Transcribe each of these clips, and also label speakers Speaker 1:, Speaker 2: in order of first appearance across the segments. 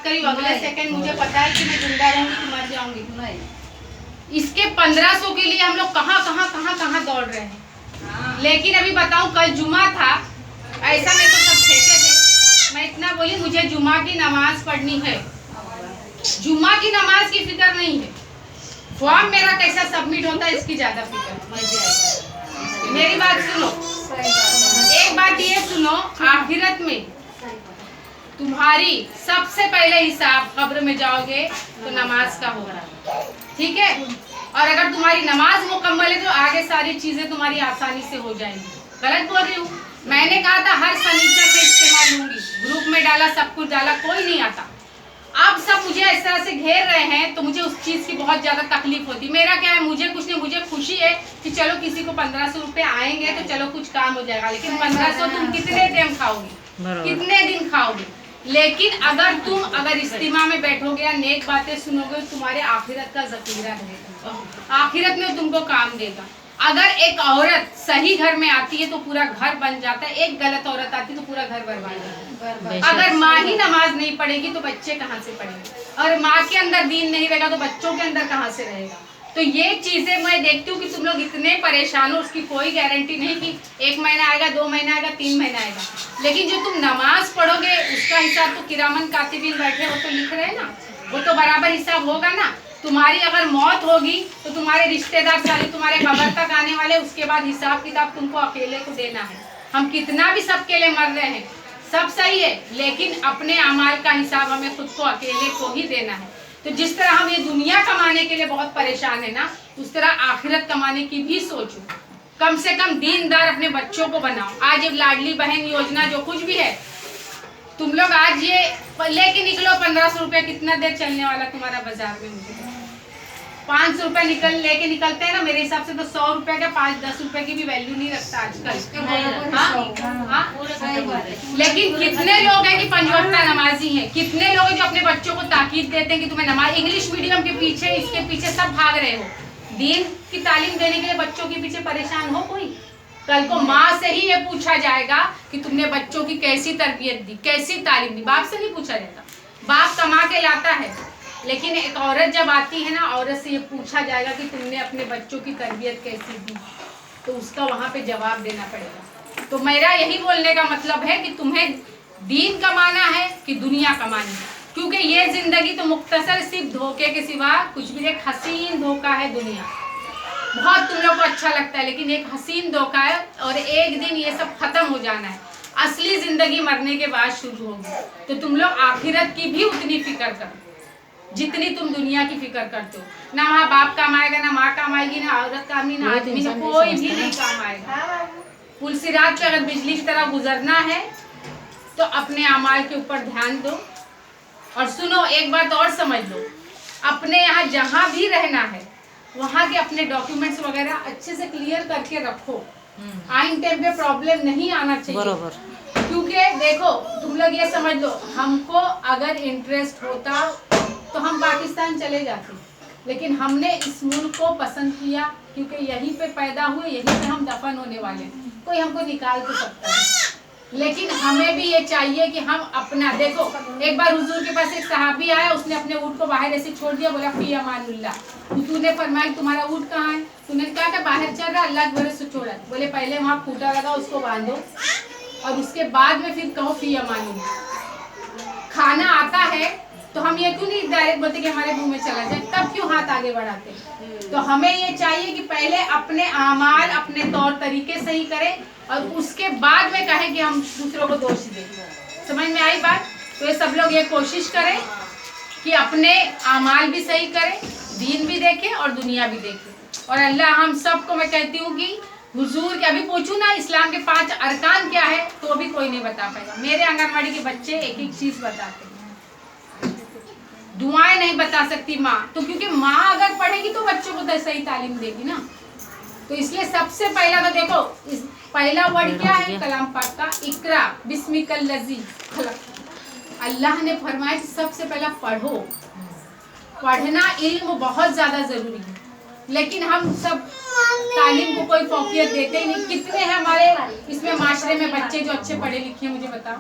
Speaker 1: बात करी अगले सेकंड मुझे पता है कि मैं जिंदा रहूंगी कि मर जाऊंगी। नहीं, इसके 1500 के लिए हम लोग कहाँ दौड़ रहे हैं। लेकिन अभी बताऊं, कल जुमा था, ऐसा मेरे को सब फेंके थे, मैं इतना बोली मुझे जुमा की नमाज पढ़नी है, जुमा की नमाज की फिक्र नहीं है, फॉर्म मेरा कैसा सबमिट होता है इसकी ज्यादा फिक्र। मेरी बात सुनो, एक बात ये सुनो, आखिरत में तुम्हारी सबसे पहले हिसाब कब्र में जाओगे तो नमाज का होगा, ठीक है। और अगर तुम्हारी नमाज मुकम्मल है तो आगे सारी चीजें तुम्हारी आसानी से हो जाएंगी। गलत बोल रही हूँ? मैंने कहा था हर शनिचर पे इस्तेमाल लूंगी, ग्रुप में डाला, सब कुछ डाला, कोई नहीं आता। अब सब मुझे इस तरह से घेर रहे हैं तो मुझे उस चीज की बहुत ज्यादा तकलीफ होती। मेरा क्या है, मुझे कुछ नहीं, मुझे खुशी है कि चलो किसी को 1500 रुपए आएंगे तो चलो कुछ काम हो जाएगा। लेकिन 1500 तुम कितने टाइम खाओगे, कितने दिन खाओगे? लेकिन अगर इस्तिमा में बैठोगे या नेक बातें सुनोगे, तुम्हारे आखिरत का ज़ख़ीरा रहेगा, आखिरत में तुमको काम देगा। अगर एक औरत सही घर में आती है तो पूरा घर बन जाता है, एक गलत औरत आती है तो पूरा घर बर्बाद होता है। अगर माँ ही नमाज नहीं पढ़ेगी तो बच्चे कहाँ से पढ़ेंगे, और माँ के अंदर दीन नहीं रहेगा तो बच्चों के अंदर कहाँ से रहेगा। तो ये चीजें मैं देखती हूँ कि तुम लोग इतने परेशान हो, उसकी कोई गारंटी नहीं कि 1 महीना आएगा, 2 महीना आएगा, 3 महीना आएगा। लेकिन जो तुम नमाज पढ़ोगे उसका हिसाब तो किरामन कातिबीन बैठे वो तो लिख रहे हैं ना, वो तो बराबर हिसाब होगा ना। तुम्हारी अगर मौत होगी तो तुम्हारे रिश्तेदार सारे तुम्हारे कब्र तक आने वाले, उसके बाद हिसाब किताब तुमको अकेले को देना है। हम कितना भी सबके लिए मर रहे हैं, सब सही है, लेकिन अपने अमाल का हिसाब हमें खुद को अकेले को ही देना है। तो जिस तरह हम ये दुनिया कमाने के लिए बहुत परेशान है ना, उस तरह आखिरत कमाने की भी सोचो। कम से कम दीनदार अपने बच्चों को बनाओ। आज ये लाडली बहन योजना जो कुछ भी है, तुम लोग आज ये लेके निकलो 1500 रुपया, कितना देर चलने वाला तुम्हारा बाजार में? मुझे 500 रुपए लेके निकलते हैं ना, मेरे हिसाब से तो 100 रुपए का 5-10 रुपए की भी वैल्यू नहीं रखता आजकल। लेकिन कितने लोग हैं कि 5 वक्त नमाजी हैं, कितने लोग हैं जो अपने बच्चों को ताकीद देते हैं कि तुम्हें नमाज, इंग्लिश मीडियम के पीछे, इसके पीछे सब भाग रहे हो। दीन की तालीम देने के लिए बच्चों के पीछे परेशान हो कोई? कल को माँ से ही ये पूछा जाएगा कि तुमने बच्चों की कैसी तरबियत दी, कैसी तालीम दी। बाप से नहीं पूछा जाता, बाप कमा के लाता है, लेकिन एक औरत जब आती है ना, औरत से ये पूछा जाएगा कि तुमने अपने बच्चों की तरबियत कैसी दी, तो उसका वहाँ पे जवाब देना पड़ेगा। तो मेरा यही बोलने का मतलब है कि तुम्हें दीन कमाना है कि दुनिया कमानी है, क्योंकि ये जिंदगी तो मुख्तसर सिर्फ धोखे के सिवा कुछ भी, एक हसीन धोखा है दुनिया। बहुत तुम लोग को अच्छा लगता है, लेकिन एक हसीन धोखा है, और एक दिन ये सब खत्म हो जाना है। असली जिंदगी मरने के बाद शुरू होगी। तो तुम लोग आखिरत की भी उतनी फिक्र करो जितनी तुम दुनिया की फिक्र करते हो। ना वहाँ बाप काम आएगा, ना माँ काम आएगी, ना औरत काम ही, ना आदमी, ना कोई भी नहीं काम आएगा। पुल सिरात पे अगर बिजली की तरह गुजरना है तो अपने अमाल के ऊपर ध्यान दो। और सुनो, एक बात और समझ लो, अपने यहाँ जहाँ भी रहना है वहाँ के अपने डॉक्यूमेंट्स वगैरह अच्छे से क्लियर करके रखो। आइन टाइम पे प्रॉब्लम नहीं आना चाहिए, बरोबर। क्योंकि देखो, तुम लोग ये समझ लो, हमको अगर इंटरेस्ट होता तो हम पाकिस्तान चले जाते, लेकिन हमने इस मुल्क को पसंद किया क्योंकि यहीं पे पैदा हुए, यहीं पे हम दफन होने वाले। कोई हमको निकाल तो सकता है, लेकिन हमें भी ये चाहिए कि हम अपना, देखो एक बार हुजूर के पास एक सहाबी आया, उसने अपने ऊँट को बाहर ऐसे छोड़ दिया, बोला फी अमानुल्लाह। हुजूर ने फरमाया तुम्हारा ऊँट कहाँ है? तूने कहा कि बाहर चल रहा, अल्लाह के भरोसे से छोड़ा। बोले पहले वहाँ खूंटा लगा, उसको बांधो, और उसके बाद में फिर कहो फी अमानुल्लाह। खाना आता है तो हम ये क्यों नहीं डायरेक्ट बोलते कि हमारे मुंह में चला जाए, तब क्यों हाथ आगे बढ़ाते? तो हमें ये चाहिए कि पहले अपने आमाल, अपने तौर तरीके सही करें, और उसके बाद में कहें कि हम दूसरों को दोष दें। समझ में आई बात? तो ये सब लोग ये कोशिश करें कि अपने आमाल भी सही करें, दीन भी देखें और दुनिया भी देखें। और अल्लाह हम सबको, मैं कहती हूँ कि हुजूर के, अभी पूछूं ना इस्लाम के 5 अरकान क्या है, तो भी कोई नहीं बता पाएगा। मेरे आंगनवाड़ी के बच्चे एक एक चीज बताते हैं, दुआएं नहीं बता सकती माँ, तो क्योंकि माँ अगर पढ़ेगी तो बच्चों को तो सही तालीम देगी ना। तो इसलिए सबसे पहला तो देखो, पहला वर्ड क्या है कलाम पाक का? इकरा बिस्मिकल लजी खलक। अल्लाह ने फरमाया कि सबसे पहला पढ़ो। पढ़ना, इल्म बहुत ज्यादा जरूरी है। लेकिन हम सब तालीम को कोई फौकियत देते ही नहीं। कितने हैं हमारे इसमें माशरे में बच्चे जो अच्छे पढ़े लिखे हैं, मुझे बताओ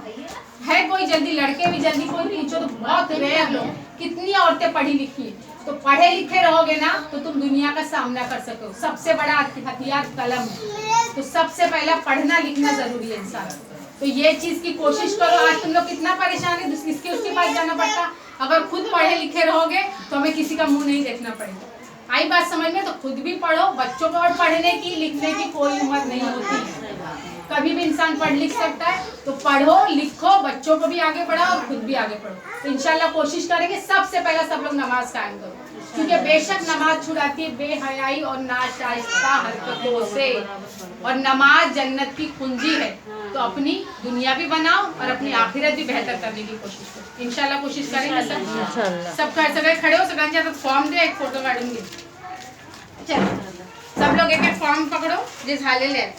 Speaker 1: है कोई? जल्दी लड़के भी जल्दी कोई पूछो तो बहुत रेयर लोग। कितनी औरतें पढ़ी लिखी है? तो पढ़े लिखे रहोगे ना तो तुम दुनिया का सामना कर सको। सबसे बड़ा हथियार कलम है, तो सबसे पहला पढ़ना लिखना जरूरी है इंसान। तो ये चीज की कोशिश करो। आज तुम लोग कितना परेशान है, इसके उसके पास जाना पड़ता। अगर खुद पढ़े लिखे रहोगे तो हमें किसी का मुंह नहीं देखना पड़ेगा। आई बात समझ में? तो खुद भी पढ़ो बच्चों को। और पढ़ने की लिखने की कोई उम्र नहीं होती, कभी भी इंसान पढ़ लिख सकता है। तो पढ़ो लिखो, बच्चों को भी आगे बढ़ाओ और खुद भी आगे बढ़ो। तो इंशाल्लाह कोशिश करेंगे सबसे पहला सब लोग नमाज कायम करो, क्योंकि बेशक नमाज छुड़ाती है बेहयाई और नाशाइस्ता हरकतों से, और नमाज जन्नत की कुंजी है। तो अपनी दुनिया भी बनाओ और अपनी आखिरत भी बेहतर करने की कोशिश करो। इंशाल्लाह कोशिश करेंगे सब सगळे खड़े हो। सगळ्यांच्या हातात फॉर्म दे, एक फोटो काढून घे। चल सब लोग एक एक फॉर्म पकड़ो जे झालेले आहेत।